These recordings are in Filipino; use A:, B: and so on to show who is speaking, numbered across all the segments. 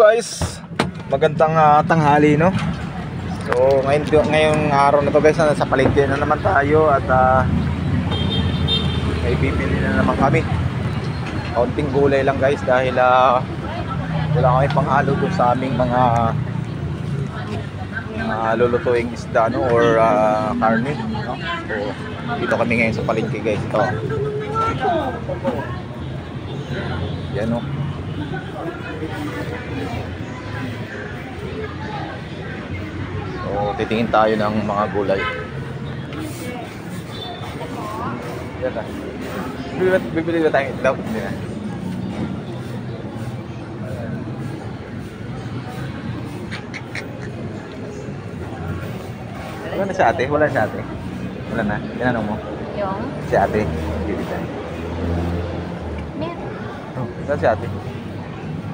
A: guys, magandang tanghali, no? So ngayong araw na to guys, nasa palengke na naman tayo at may bibili na naman kami. Kaunting gulay lang guys dahil wala kami panghalo doon sa aming mga lulutuing isda, no? Or karne, no? So dito kami ngayon sa palengke guys. Ito yan, no? So titingin tayo ng mga gulay. Yan na. Bibili na tayo ito. Hindi na. Wala na si ate? Wala si ate? Wala na? Tinanong mo?
B: Yung?
A: Si ate? Bibili tayo.
B: Meron.
A: Oh, saan si ate?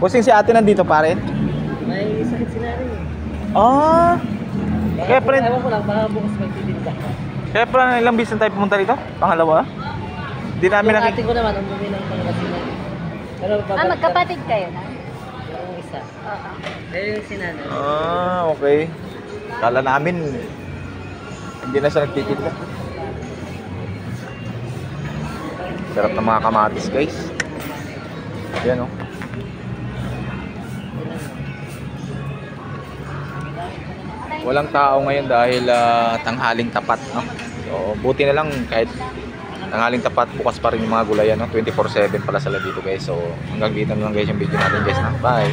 A: Pusing si ate nandito pa rin?
C: May sakit sila rin eh.
A: Ah! Kaya pa rin.
C: Ewan ko lang, baka bukas magtitinda.
A: Kaya pa rin ilang bisan tayo pumunta rito? Pangalawa? Hindi namin
C: Yung ate ko naman, umuwi ng Pangasinan. Pero
B: Magkapatid kayo na?
C: yung isa.
B: Oo.
C: Pero yung sinanay.
A: Ah, okay. Kala namin hindi na siya nagtitinda. Sarap ng mga kamatis guys. Ayan, oh. Walang tao ngayon dahil tanghaling tapat, no? So buti na lang kahit tanghaling tapat, bukas pa rin yung mga gulayan, no? 24/7 pala sila dito guys. So hanggang dito na lang guys yung video natin guys, na. Bye.